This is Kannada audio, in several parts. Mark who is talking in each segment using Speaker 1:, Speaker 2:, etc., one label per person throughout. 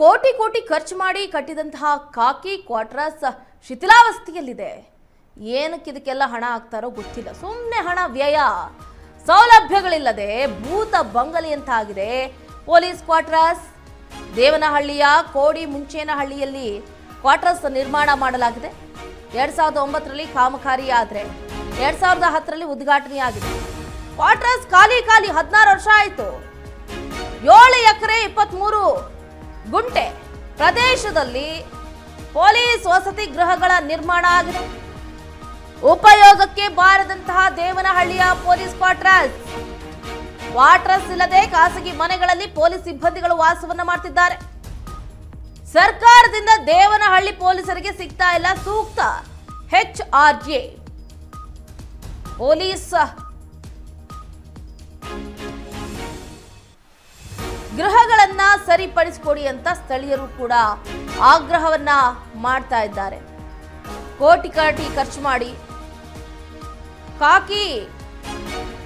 Speaker 1: ಕೋಟಿ ಕೋಟಿ ಖರ್ಚು ಮಾಡಿ ಕಟ್ಟಿದಂತಹ ಖಾಕಿ ಕ್ವಾರ್ಟರ್ಸ್ ಶಿಥಿಲಾವಸ್ಥೆಯಲ್ಲಿದೆ. ಏನಕ್ಕೆ ಇದಕ್ಕೆಲ್ಲ ಹಣ ಹಾಕ್ತಾರೋ ಗೊತ್ತಿಲ್ಲ. ಸುಮ್ಮನೆ ಹಣ ವ್ಯಯ, ಸೌಲಭ್ಯಗಳಿಲ್ಲದೆ ಭೂತ ಬಂಗಲೆಯಂತಾಗಿದೆ ಪೊಲೀಸ್ ಕ್ವಾರ್ಟರ್ಸ್. ದೇವನಹಳ್ಳಿಯ ಕೋಡಿ ಮುಂಚೇನಹಳ್ಳಿಯಲ್ಲಿ ಕ್ವಾರ್ಟರ್ಸ್ ನಿರ್ಮಾಣ ಮಾಡಲಾಗಿದೆ. 2009ರಲ್ಲಿ ಕಾಮಗಾರಿ ಆದರೆ 2010ರಲ್ಲಿ ಉದ್ಘಾಟನೆಯಾಗಿದೆ. ಕ್ವಾರ್ಟರ್ಸ್ ಖಾಲಿ 16 ವರ್ಷ ಆಯಿತು. 7 ಎಕರೆ 23 ಗುಂಟೆ ಪ್ರದೇಶದಲ್ಲಿ ಪೊಲೀಸ್ ವಸತಿ ಗೃಹಗಳ ನಿರ್ಮಾಣ ಆಗಿದೆ. ಉಪಯೋಗಕ್ಕೆ ಬಾರದಂತಹ ದೇವನಹಳ್ಳಿಯ ಪೊಲೀಸ್ ಕ್ವಾರ್ಟರ್ಸ್ ಇಲ್ಲದೆ ಖಾಸಗಿ ಮನೆಗಳಲ್ಲಿ ಪೊಲೀಸ್ ಸಿಬ್ಬಂದಿಗಳು ವಾಸವನ್ನ ಮಾಡ್ತಿದ್ದಾರೆ. ಸರ್ಕಾರದಿಂದ ದೇವನಹಳ್ಳಿ ಪೊಲೀಸರಿಗೆ ಸಿಗ್ತಾ ಇಲ್ಲ ಸೂಕ್ತ HRA. ಪೊಲೀಸ್ ಗೃಹಗಳನ್ನ ಸರಿಪಡಿಸಿಕೊಡಿ ಅಂತ ಸ್ಥಳೀಯರು ಕೂಡ ಆಗ್ರಹವನ್ನ ಮಾಡ್ತಾ ಇದ್ದಾರೆ. ಕೋಟಿ ಖರ್ಚು ಮಾಡಿ ಖಾಕಿ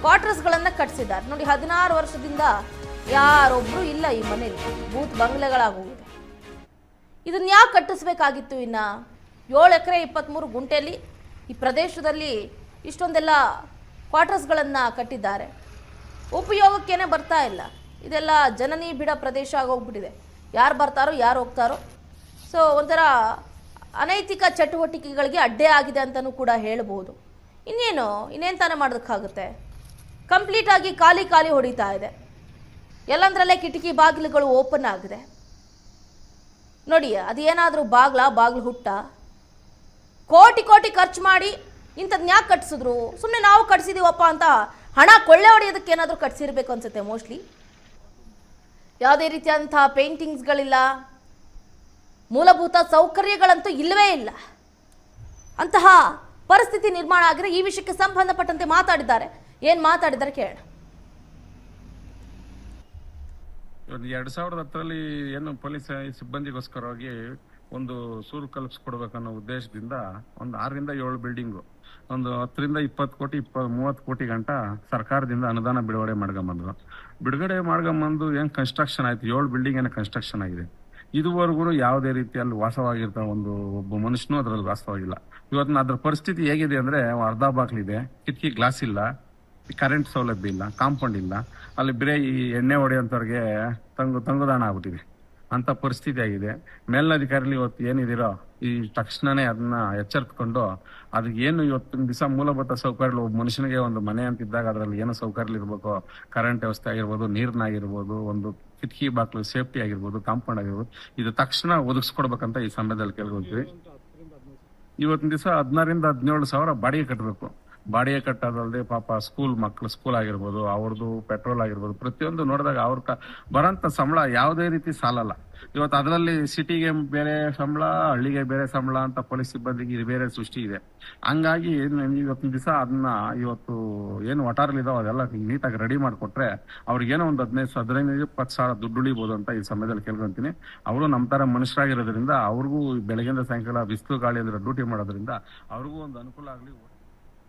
Speaker 1: ಕ್ವಾರ್ಟರ್ಸ್ಗಳನ್ನ ಕಟ್ಟಿಸಿದ್ದಾರೆ. ನೋಡಿ, 16 ವರ್ಷದಿಂದ ಯಾರೊಬ್ರು ಇಲ್ಲ ಈ ಮನೆಯಲ್ಲಿ. ಬೂತ್ ಬಂಗ್ಲೆಗಳಾಗೋಗಿದೆ. ಇದನ್ನ ಯಾಕೆ ಕಟ್ಟಿಸ್ಬೇಕಾಗಿತ್ತು? ಇನ್ನ 7 ಎಕರೆ 23 ಗುಂಟೆಯಲ್ಲಿ ಈ ಪ್ರದೇಶದಲ್ಲಿ ಇಷ್ಟೊಂದೆಲ್ಲ ಕ್ವಾರ್ಟರ್ಸ್ಗಳನ್ನು ಕಟ್ಟಿದ್ದಾರೆ. ಉಪಯೋಗಕ್ಕೇನೆ ಬರ್ತಾ ಇಲ್ಲ. ಇದೆಲ್ಲ ಜನನಿ ಬಿಡ ಪ್ರದೇಶ ಆಗೋಗ್ಬಿಟ್ಟಿದೆ. ಯಾರು ಬರ್ತಾರೋ ಯಾರು ಹೋಗ್ತಾರೋ. ಸೊ ಒಂಥರ ಅನೈತಿಕ ಚಟುವಟಿಕೆಗಳಿಗೆ ಅಡ್ಡೆ ಆಗಿದೆ ಅಂತಲೂ ಕೂಡ ಹೇಳ್ಬೋದು. ಇನ್ನೇನು ತಾನೇ ಮಾಡೋದಕ್ಕಾಗುತ್ತೆ? ಕಂಪ್ಲೀಟ್ ಆಗಿ ಖಾಲಿ ಹೊಡಿತಾ ಇದೆ. ಎಲ್ಲಂದ್ರಲ್ಲೇ ಕಿಟಕಿ ಬಾಗಿಲುಗಳು ಓಪನ್ ಆಗಿದೆ. ನೋಡಿ, ಅದೇನಾದರೂ ಬಾಗಿಲು ಹುಟ್ಟ. ಕೋಟಿ ಖರ್ಚು ಮಾಡಿ ಇಂಥದ್ನ ಯಾಕೆ ಕಟ್ಸಿದ್ರು? ಸುಮ್ಮನೆ ನಾವು ಕಟ್ಸಿದೀವಪ್ಪ ಅಂತ ಹಣ ಕೊಳ್ಳೆ ಹೊಡೆಯೋದಕ್ಕೆ ಏನಾದರೂ ಕಟ್ಸಿರ್ಬೇಕು ಅನ್ಸುತ್ತೆ ಮೋಸ್ಟ್ಲಿ. ಯಾವುದೇ ರೀತಿಯಾದಂತಹ ಪೇಂಟಿಂಗ್ಸ್ಗಳಿಲ್ಲ, ಮೂಲಭೂತ ಸೌಕರ್ಯಗಳಂತೂ ಇಲ್ಲವೇ ಇಲ್ಲ. ಅಂತಹ ಪರಿಸ್ಥಿತಿ ನಿರ್ಮಾಣ ಆಗಿದೆ. ಈ ವಿಷಯಕ್ಕೆ ಸಂಬಂಧಪಟ್ಟಂತೆ ಮಾತಾಡಿದ್ದಾರೆ. ಏನು ಮಾತಾಡಿದ್ದಾರೆ ಕೇಳೋಣ.
Speaker 2: 2010ರಲ್ಲಿ ಏನು ಪೊಲೀಸ್ ಸಿಬ್ಬಂದಿಗೋಸ್ಕರವಾಗಿ ಒಂದು ಸೂರು ಕಲ್ಪಿಸ್ಕೊಡ್ಬೇಕನ್ನೋ ಉದ್ದೇಶದಿಂದ ಒಂದು 6ರಿಂದ 7 ಬಿಲ್ಡಿಂಗು, ಒಂದು 10ರಿಂದ 20 ಕೋಟಿ 30 ಕೋಟಿ ಗಂಟ ಸರ್ಕಾರದಿಂದ ಅನುದಾನ ಬಿಡುಗಡೆ ಮಾಡ್ಕೊಂಬಂದು ಏನು ಕನ್ಸ್ಟ್ರಕ್ಷನ್ ಆಯ್ತು. 7 ಬಿಲ್ಡಿಂಗ್ ಏನೋ ಕನ್ಸ್ಟ್ರಕ್ಷನ್ ಆಗಿದೆ. ಇದುವರೆಗೂ ಯಾವುದೇ ರೀತಿಯಲ್ಲಿ ವಾಸವಾಗಿರ್ತ ಒಬ್ಬ ಮನುಷ್ಯನೂ ಅದರಲ್ಲಿ ವಾಸವಾಗಿಲ್ಲ. ಇವತ್ತಿನ ಅದ್ರ ಪರಿಸ್ಥಿತಿ ಹೇಗಿದೆ ಅಂದ್ರೆ, ಅರ್ಧ ಬಾಗಿಲಿದೆ, ಕಿಟಕಿ ಗ್ಲಾಸ್ ಇಲ್ಲ, ಕರೆಂಟ್ ಸೌಲಭ್ಯ ಇಲ್ಲ, ಕಾಂಪೌಂಡ್ ಇಲ್ಲ. ಅಲ್ಲಿ ಬರೀ ಈ ಎಣ್ಣೆ ಹೊಡೆಯೋಂಥವ್ರಿಗೆ ತಂಗುದಾಣ ಆಗ್ಬಿಟ್ಟಿದೆ. ಅಂತ ಪರಿಸ್ಥಿತಿ ಆಗಿದೆ. ಮೇಲಧಿಕಾರಿಗಳು ಇವತ್ತು ಏನಿದಿರೋ ಈ ತಕ್ಷಣನೇ ಅದನ್ನ ಎಚ್ಚರಿಕೊಂಡು ಅದಕ್ಕೆ ಏನು ಇವತ್ತಿನ ದಿವಸ ಮೂಲಭೂತ ಸೌಕರ್ಯಗಳು, ಒಬ್ಬ ಮನುಷ್ಯನಿಗೆ ಒಂದು ಮನೆ ಅಂತಿದ್ದಾಗ ಅದರಲ್ಲಿ ಏನೋ ಸೌಕರ್ಯ ಇರ್ಬೇಕು. ಕರೆಂಟ್ ವ್ಯವಸ್ಥೆ ಆಗಿರ್ಬೋದು, ನೀರಿನಾಗಿರ್ಬೋದು, ಒಂದು ಕಿಟಕಿ ಬಾಕ್ಲು ಸೇಫ್ಟಿ ಆಗಿರ್ಬೋದು, ಕಾಂಪೌಂಡ್ ಆಗಿರ್ಬೋದು, ಇದು ತಕ್ಷಣ ಒದಗಿಸ್ಕೊಡ್ಬೇಕಂತ ಈ ಸಮಯದಲ್ಲಿ ಕೇಳ್ಕೊಳ್ತೀವಿ. ಇವತ್ತಿನ ದಿವಸ 16ರಿಂದ 17 ಸಾವಿರ ಬಾಡಿಗೆ ಕಟ್ಟಬೇಕು. ಬಾಡಿಗೆ ಕಟ್ಟೋದಲ್ಲದೆ ಪಾಪ ಮಕ್ಕಳು ಸ್ಕೂಲ್ ಆಗಿರ್ಬೋದು, ಅವ್ರದ್ದು ಪೆಟ್ರೋಲ್ ಆಗಿರ್ಬೋದು, ಪ್ರತಿಯೊಂದು ನೋಡಿದಾಗ ಅವ್ರ ಬರೋಂಥ ಸಂಬಳ ಯಾವುದೇ ರೀತಿ ಸಾಲಲ್ಲ. ಇವತ್ತು ಅದರಲ್ಲಿ ಸಿಟಿಗೆ ಬೇರೆ ಸಂಬಳ, ಹಳ್ಳಿಗೆ ಬೇರೆ ಸಂಬಳ ಅಂತ ಪೊಲೀಸ್ ಸಿಬ್ಬಂದಿಗೆ ಇದು ಬೇರೆ ಸೃಷ್ಟಿ ಇದೆ. ಹಂಗಾಗಿ ಇವತ್ತಿನ ದಿವಸ ಅದನ್ನ ಇವತ್ತು ಏನು ಒಟಾರಲ್ಲಿದಾವೆ ಅದೆಲ್ಲ ನೀಟಾಗಿ ರೆಡಿ ಮಾಡಿಕೊಟ್ರೆ ಅವ್ರಿಗೇನೋ ಒಂದು 15-20 ಸಾವಿರ ದುಡ್ಡು ಉಳಿಬೋದು ಅಂತ ಈ ಸಮಯದಲ್ಲಿ ಕೇಳ್ಕೊಂತೀನಿ. ಅವರು ನಮ್ಮ ತರ ಮನುಷ್ಯರಾಗಿರೋದ್ರಿಂದ ಅವ್ರಿಗೂ ಬೆಳಗ್ಗೆಯಿಂದ ಸಾಯಂಕಾಲ ಬಿಸಿಲು ಗಾಳಿ ಅಂದ್ರೆ ಡ್ಯೂಟಿ ಮಾಡೋದ್ರಿಂದ ಅವ್ರಿಗೂ ಒಂದು ಅನುಕೂಲ ಆಗಲಿ.